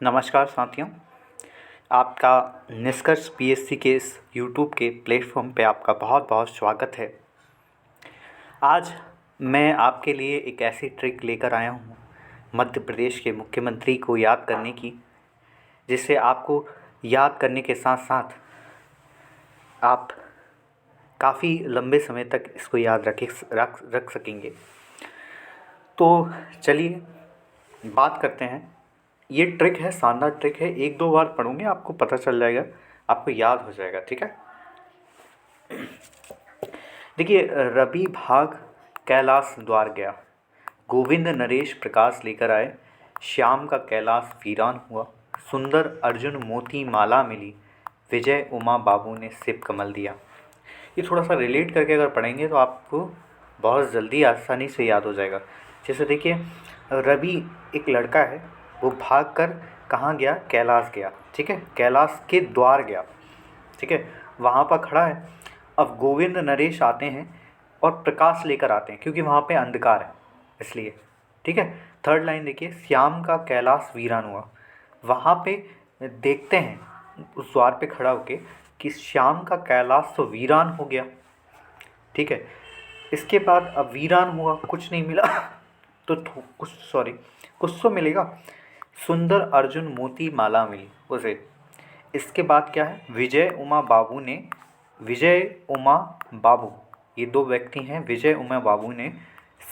नमस्कार साथियों, आपका निष्कर्ष पीएससी के इस यूट्यूब के प्लेटफॉर्म पे आपका बहुत बहुत स्वागत है। आज मैं आपके लिए एक ऐसी ट्रिक लेकर आया हूँ मध्य प्रदेश के मुख्यमंत्री को याद करने की, जिससे आपको याद करने के साथ साथ आप काफ़ी लंबे समय तक इसको याद रख सकेंगे। तो चलिए बात करते हैं। ये ट्रिक है, शानदार ट्रिक है। एक दो बार पढ़ोगे आपको पता चल जाएगा, आपको याद हो जाएगा। ठीक है, देखिए, रवि भाग कैलाश द्वार गया, गोविंद नरेश प्रकाश लेकर आए, श्याम का कैलाश वीरान हुआ, सुंदर अर्जुन मोती माला मिली, विजय उमा बाबू ने शिव कमल दिया। ये थोड़ा सा रिलेट करके अगर पढ़ेंगे तो आपको बहुत जल्दी आसानी से याद हो जाएगा। जैसे देखिए, रवि एक लड़का है, वो भाग कर कहाँ गया? कैलाश गया। ठीक है, कैलाश के द्वार गया। ठीक है, वहाँ पर खड़ा है। अब गोविंद नरेश आते हैं और प्रकाश लेकर आते हैं, क्योंकि वहाँ पे अंधकार है इसलिए। ठीक है, थर्ड लाइन देखिए, श्याम का कैलाश वीरान हुआ। वहाँ पे देखते हैं उस द्वार पे खड़ा होके कि श्याम का कैलाश तो वीरान हो गया। ठीक है, इसके बाद अब वीरान हुआ, कुछ नहीं मिला तो कुछ तो मिलेगा। सुंदर अर्जुन मोती माला मिली उसे। इसके बाद क्या है? विजय उमा बाबू, ये दो व्यक्ति हैं, विजय उमा बाबू ने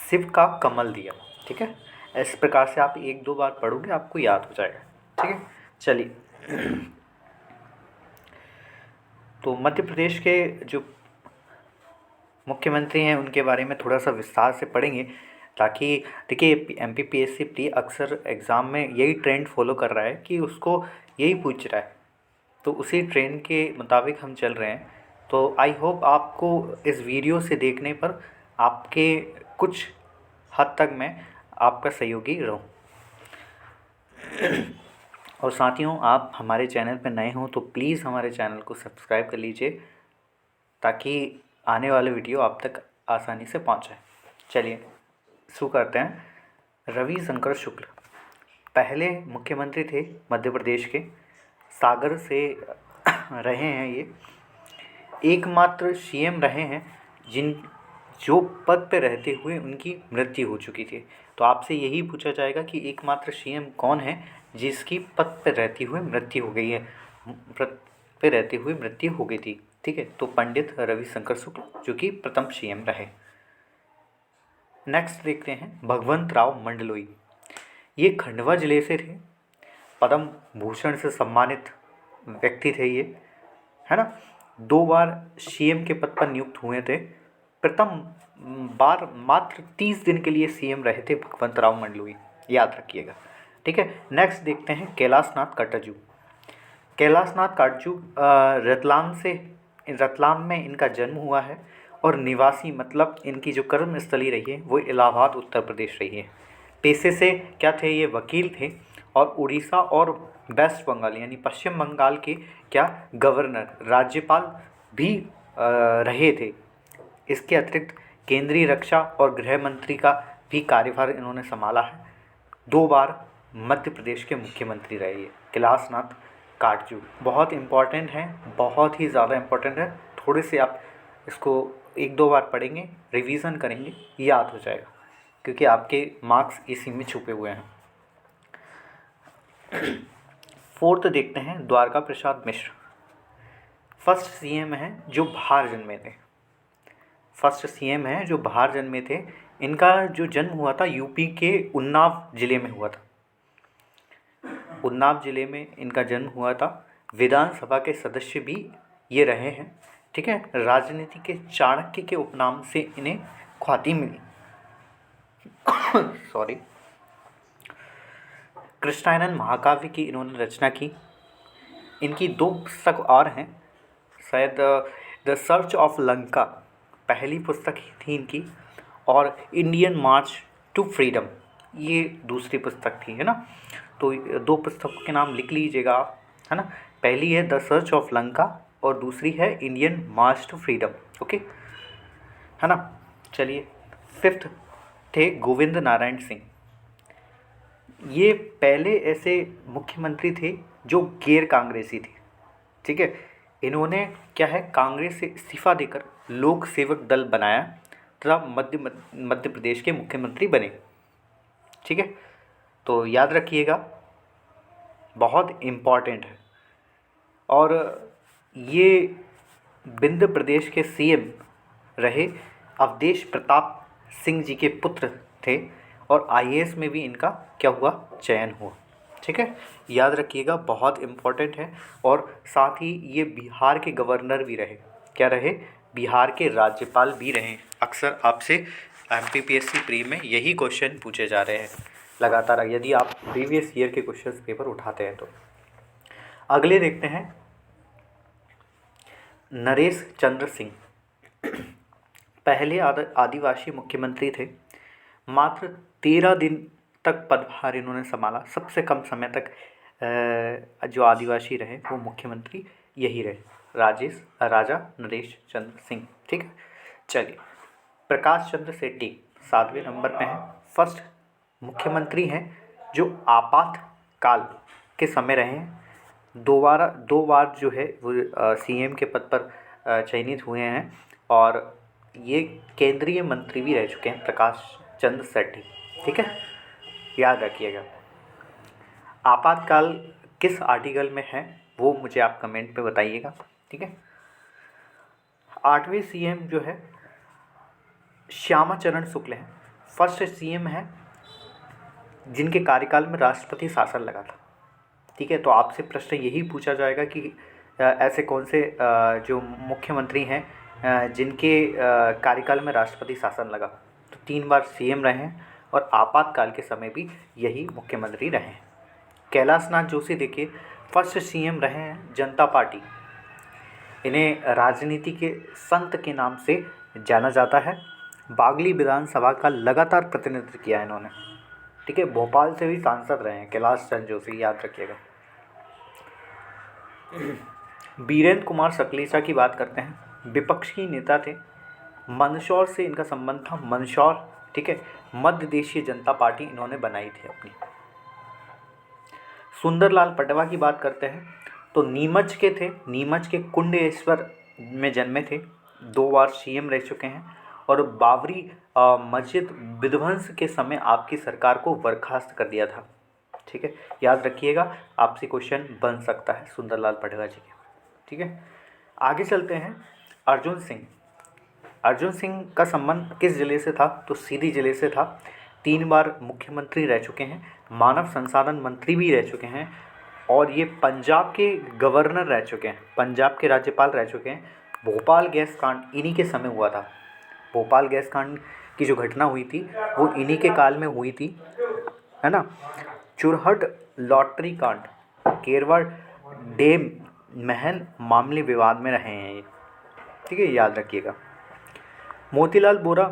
शिव का कमल दिया। ठीक है, इस प्रकार से आप एक दो बार पढ़ोगे आपको याद हो जाएगा। ठीक है, चलिए तो मध्य प्रदेश के जो मुख्यमंत्री हैं उनके बारे में थोड़ा सा विस्तार से पढ़ेंगे, ताकि देखिए MPPSC प्री अक्सर एग्ज़ाम में यही ट्रेंड फॉलो कर रहा है कि उसको यही पूछ रहा है, तो उसी ट्रेंड के मुताबिक हम चल रहे हैं। तो आई होप आपको इस वीडियो से देखने पर आपके कुछ हद तक मैं आपका सहयोगी रहूं। और साथियों, आप हमारे चैनल पर नए हों तो प्लीज़ हमारे चैनल को सब्सक्राइब कर लीजिए, ताकि आने वाले वीडियो आप तक आसानी से पहुंचे। चलिए शुरू करते हैं। रवि शंकर शुक्ल पहले मुख्यमंत्री थे मध्य प्रदेश के, सागर से रहे हैं। ये एकमात्र CM रहे हैं जो पद पे रहते हुए उनकी मृत्यु हो चुकी थी। तो आपसे यही पूछा जाएगा कि एकमात्र CM कौन है जिसकी पद पे रहती हुए मृत्यु हो गई है, पद पे रहते हुए मृत्यु हो गई थी। ठीक है, तो पंडित रविशंकर शुक्ल जो कि प्रथम CM रहे। नेक्स्ट देखते हैं भगवंत राव मंडलोई। ये खंडवा जिले से थे, पद्म भूषण से सम्मानित व्यक्ति थे ये, है ना। 2 बार CM के पद पर नियुक्त हुए थे। प्रथम बार मात्र 30 दिन के लिए CM रहे थे भगवंत राव मंडलोई, याद रखिएगा। ठीक है, नेक्स्ट देखते हैं कैलाशनाथ काटजू। कैलाशनाथ काटजू रतलाम में इनका जन्म हुआ है, और निवासी मतलब इनकी जो कर्मस्थली रही है वो इलाहाबाद उत्तर प्रदेश रही है। पेशे से क्या थे? ये वकील थे, और उड़ीसा और वेस्ट बंगाल यानी पश्चिम बंगाल के क्या गवर्नर, राज्यपाल भी रहे थे। इसके अतिरिक्त केंद्रीय रक्षा और गृह मंत्री का भी कार्यभार इन्होंने संभाला है। 2 बार मध्य प्रदेश के मुख्यमंत्री रहे ये कैलाशनाथ काटजू। बहुत इम्पॉर्टेंट है, बहुत ही ज़्यादा इम्पॉर्टेंट है। थोड़े से आप इसको एक दो बार पढ़ेंगे, रिवीजन करेंगे, याद हो जाएगा, क्योंकि आपके मार्क्स इसी में छुपे हुए हैं। फोर्थ देखते हैं द्वारका प्रसाद मिश्र। फर्स्ट CM हैं जो बाहर जन्मे थे। इनका जो जन्म हुआ था यूपी के उन्नाव जिले में हुआ था। उन्नाव जिले में इनका जन्म हुआ था। विधानसभा के सदस्य भी ये रहे हैं। ठीक है, राजनीति के चाणक्य के उपनाम से इन्हें ख्याति मिली। सॉरी। कृष्णायनन महाकाव्य की इन्होंने रचना की। इनकी 2 पुस्तक और हैं, शायद द सर्च ऑफ लंका पहली पुस्तक थी इनकी, और इंडियन मार्च टू फ्रीडम ये दूसरी पुस्तक थी, है ना। तो 2 पुस्तकों के नाम लिख लीजिएगा आप, है ना। पहली है द सर्च ऑफ लंका और दूसरी है Indian March two freedom. Okay, है ना। चलिए, 5th थे गोविंद नारायण सिंह। ये पहले ऐसे मुख्यमंत्री थे जो गैर कांग्रेसी थे। ठीक है, इन्होंने क्या है, कांग्रेस से इस्तीफा देकर लोक सेवक दल बनाया तथा मध्य प्रदेश के मुख्यमंत्री बने। ठीक है, तो याद रखिएगा, बहुत इम्पॉर्टेंट है। और ये विंध्य प्रदेश के सीएम रहे अवधेश प्रताप सिंह जी के पुत्र थे और आईएएस में भी इनका क्या हुआ, चयन हुआ। ठीक है, याद रखिएगा, बहुत इम्पोर्टेंट है। और साथ ही ये बिहार के गवर्नर भी रहे। क्या रहे, बिहार के राज्यपाल भी रहे। अक्सर आपसे एमपीपीएससी प्री में यही क्वेश्चन पूछे जा रहे हैं लगातार, यदि आप प्रीवियस ईयर के क्वेश्चन पेपर उठाते हैं तो। अगले देखते हैं, नरेश चंद्र सिंह पहले आदिवासी मुख्यमंत्री थे। मात्र 13 दिन तक पदभार इन्होंने संभाला। सबसे कम समय तक जो आदिवासी रहे वो मुख्यमंत्री यही रहे, राजा नरेश चंद्र सिंह। ठीक है, चलिए, प्रकाश चंद्र शेट्टी 7वें नंबर पे हैं। फर्स्ट मुख्यमंत्री हैं जो आपातकाल के समय रहे हैं। दो बार जो है वो सीएम के पद पर चयनित हुए हैं और ये केंद्रीय मंत्री भी रह चुके हैं, प्रकाश चंद्र शेट्टी। ठीक है, याद रखिएगा। आपातकाल किस आर्टिकल में है वो मुझे आप कमेंट पे बताइएगा। ठीक है, 8वें सीएम जो है श्यामा चरण शुक्ल हैं। फर्स्ट सीएम है जिनके कार्यकाल में राष्ट्रपति शासन लगा था। ठीक है, तो आपसे प्रश्न यही पूछा जाएगा कि ऐसे कौन से जो मुख्यमंत्री हैं जिनके कार्यकाल में राष्ट्रपति शासन लगा। तो 3 बार सीएम रहे हैं और आपातकाल के समय भी यही मुख्यमंत्री रहे हैं। कैलाश नाथ जोशी देखिए, फर्स्ट सीएम रहे हैं जनता पार्टी। इन्हें राजनीति के संत के नाम से जाना जाता है। बागली विधानसभा का लगातार प्रतिनिधित्व किया इन्होंने। ठीक है, भोपाल से भी सांसद रहे हैं कैलाश चंद्र जोशी, याद रखिएगा। बीरेंद्र कुमार सकलेचा की बात करते हैं, विपक्षी नेता थे। मंदसौर से इनका संबंध था, मंदसौर। ठीक है, मध्य देशीय जनता पार्टी इन्होंने बनाई थी अपनी। सुंदरलाल पटवा की बात करते हैं तो नीमच के थे, नीमच के कुंडेश्वर में जन्मे थे। 2 बार सीएम रह चुके हैं और बाबरी मस्जिद विध्वंस के समय आपकी सरकार को बर्खास्त कर दिया था। ठीक है, याद रखिएगा, आपसे क्वेश्चन बन सकता है सुंदरलाल पटवा जी के। ठीक है, आगे चलते हैं। अर्जुन सिंह। अर्जुन सिंह का संबंध किस जिले से था, तो सीधी जिले से था। 3 बार मुख्यमंत्री रह चुके हैं, मानव संसाधन मंत्री भी रह चुके हैं और ये पंजाब के गवर्नर रह चुके हैं, पंजाब के राज्यपाल रह चुके हैं। भोपाल गैस कांड इन्हीं के समय हुआ था। भोपाल गैस कांड की जो घटना हुई थी वो इन्हीं के काल में हुई थी, है ना। चुरहट लॉटरी कांड, केरवाड़ डैम महल मामले विवाद में रहे हैं ये। ठीक है, याद रखिएगा। मोतीलाल वोरा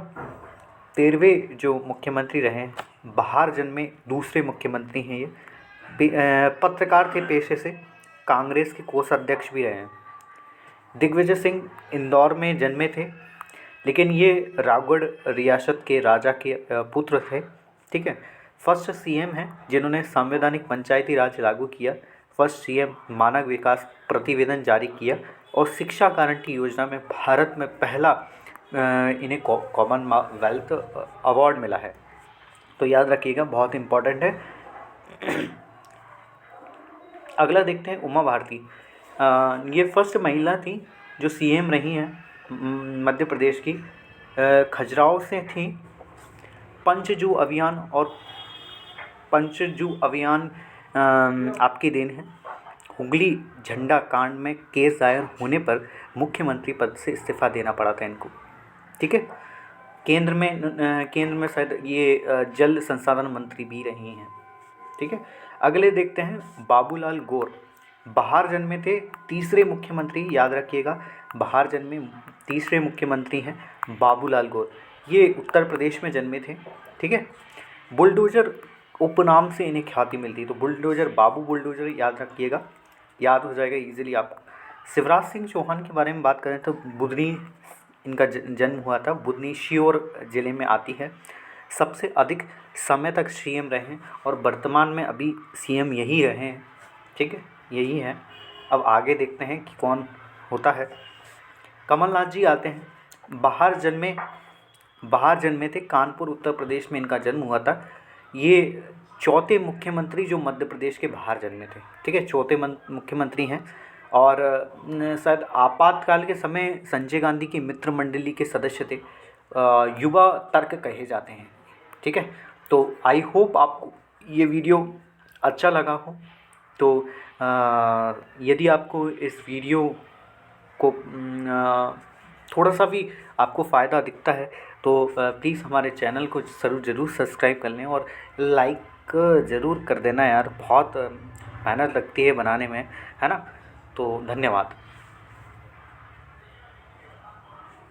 13वें जो मुख्यमंत्री रहे हैं, बाहर जन्मे दूसरे मुख्यमंत्री हैं ये। पत्रकार थे पेशे से, कांग्रेस के कोषाध्यक्ष भी रहे हैं। दिग्विजय सिंह इंदौर में जन्मे थे, लेकिन ये रावगढ़ रियासत के राजा के पुत्र थे। ठीक है, फर्स्ट सीएम हैं जिन्होंने संवैधानिक पंचायती राज लागू किया। फर्स्ट सीएम मानव विकास प्रतिवेदन जारी किया और शिक्षा गारंटी योजना में भारत में पहला इन्हें कॉमनवेल्थ अवार्ड मिला है। तो याद रखिएगा, बहुत इम्पोर्टेंट है। अगला देखते हैं, उमा भारती। ये फर्स्ट महिला थी जो सीएम रही हैं मध्य प्रदेश की। खजुराहो से थी। पंचजू अभियान आपकी देन है। हुगली झंडा कांड में केस दायर होने पर मुख्यमंत्री पद से इस्तीफा देना पड़ा था इनको। ठीक है, केंद्र में शायद ये जल संसाधन मंत्री भी रही हैं। ठीक है, अगले देखते हैं, बाबूलाल गौर। बाहर जन्मे थे, तीसरे मुख्यमंत्री, याद रखिएगा, बाहर जन्मे तीसरे मुख्यमंत्री हैं बाबूलाल गौर। ये उत्तर प्रदेश में जन्मे थे। ठीक है, बुलडोजर उपनाम से इन्हें ख्याति मिलती, तो बुलडोजर, बाबू बुलडोजर, याद रखिएगा, याद हो जाएगा इजीली आपको। शिवराज सिंह चौहान के बारे में बात करें तो बुधनी इनका जन्म हुआ था, बुधनी श्योर जिले में आती है। सबसे अधिक समय तक सीएम रहे हैं और वर्तमान में अभी सीएम यही रहे हैं। ठीक है, यही है। अब आगे देखते हैं कि कौन होता है। कमलनाथ जी आते हैं। बाहर जन्मे थे, कानपुर उत्तर प्रदेश में इनका जन्म हुआ था। ये चौथे मुख्यमंत्री जो मध्य प्रदेश के बाहर जन्मे थे। ठीक है, चौथे मुख्यमंत्री हैं। और शायद आपातकाल के समय संजय गांधी की मित्र मंडली के सदस्य थे। युवा तर्क कहे जाते हैं। ठीक है, तो आई होप आपको ये वीडियो अच्छा लगा हो। तो यदि आपको इस वीडियो को थोड़ा सा भी आपको फ़ायदा दिखता है तो प्लीज़ हमारे चैनल को ज़रूर सब्सक्राइब कर लें और लाइक ज़रूर कर देना यार। बहुत मेहनत लगती है बनाने में, है ना। तो धन्यवाद।